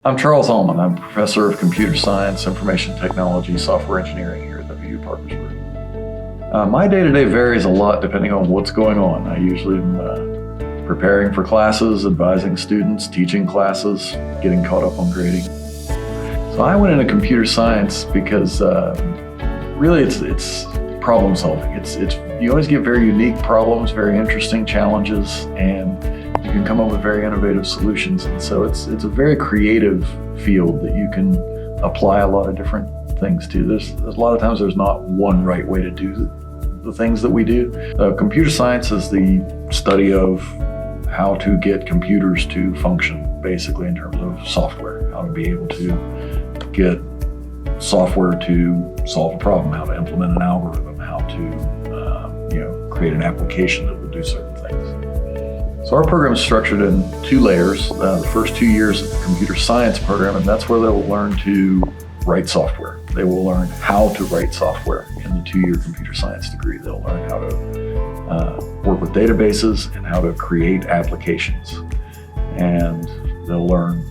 I'm Charles Allman. I'm professor of computer science, information technology, software engineering here at WVU Parkersburg. My day-to-day varies a lot depending on what's going on. I usually am preparing for classes, advising students, teaching classes, getting caught up on grading. So I went into computer science because really it's problem solving. You always get very unique problems, very interesting challenges, and you can come up with very innovative solutions. And so it's a very creative field that you can apply a lot of different things to. There's a lot of times there's not one right way to do the things that we do. Computer science is the study of how to get computers to function, basically in terms of software, how to be able to get software to solve a problem, how to implement an algorithm, how to create an application that will do certain things. So our program is structured in two layers. The first 2 years of the computer science program, and that's where they'll learn to write software. They will learn how to write software in the 2-year computer science degree. They'll learn how to work with databases and how to create applications. And they'll learn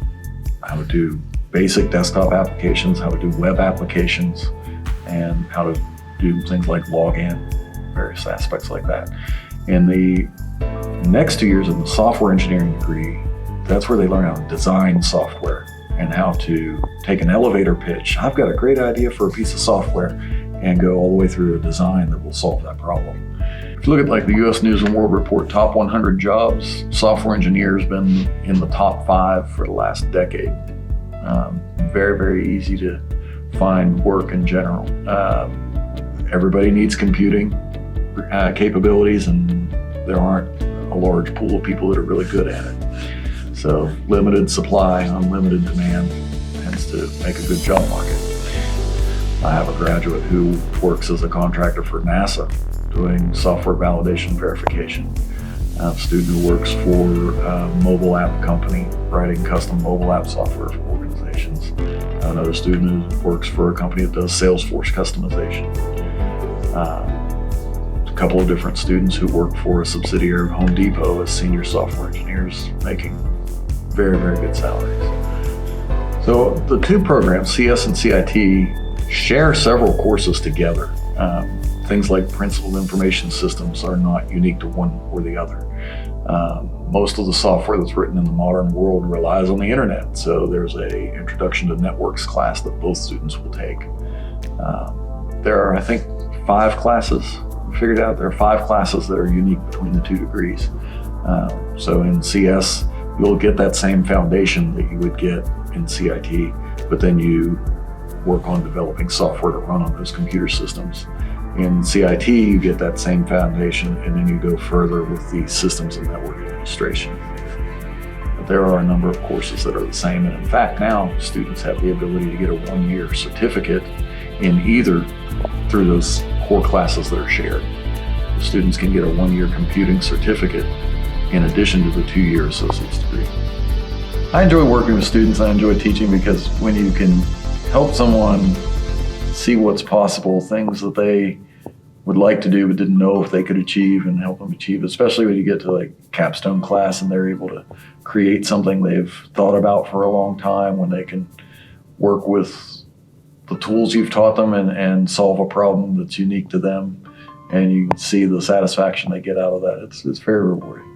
how to do basic desktop applications, how to do web applications, and how to do things like login, various aspects like that. In the next 2 years of the software engineering degree, that's where they learn how to design software and how to take an elevator pitch. I've got a great idea for a piece of software, and go all the way through a design that will solve that problem. If you look at like the US News and World Report top 100 jobs, software engineers been in the top 5 for the last decade. Very, very easy to find work in general. Everybody needs computing capabilities, and there aren't a large pool of people that are really good at it. So limited supply, unlimited demand tends to make a good job market. I have a graduate who works as a contractor for NASA doing software validation verification. I have a student who works for a mobile app company writing custom mobile app software for organizations. Another student who works for a company that does Salesforce customization. A couple of different students who work for a subsidiary of Home Depot as senior software engineers, making very, very good salaries. So the two programs, CS and CIT, share several courses together. Things like principal information systems are not unique to one or the other. Most of the software that's written in the modern world relies on the internet. So there's a introduction to networks class that both students will take. There are, I think, 5 classes. We figured out there are 5 classes that are unique between the 2 degrees. So in CS, you'll get that same foundation that you would get in CIT, but then you work on developing software to run on those computer systems. In CIT, you get that same foundation, and then you go further with the systems and network administration. But there are a number of courses that are the same, and in fact now students have the ability to get a 1-year certificate in either through those core classes that are shared. The students can get a 1-year computing certificate in addition to the 2-year associate's degree. I enjoy working with students. I enjoy teaching because when you can help someone see what's possible, things that they would like to do but didn't know if they could achieve, and help them achieve, especially when you get to like capstone class and they're able to create something they've thought about for a long time, when they can work with the tools you've taught them and solve a problem that's unique to them, and you can see the satisfaction they get out of that. It's very rewarding.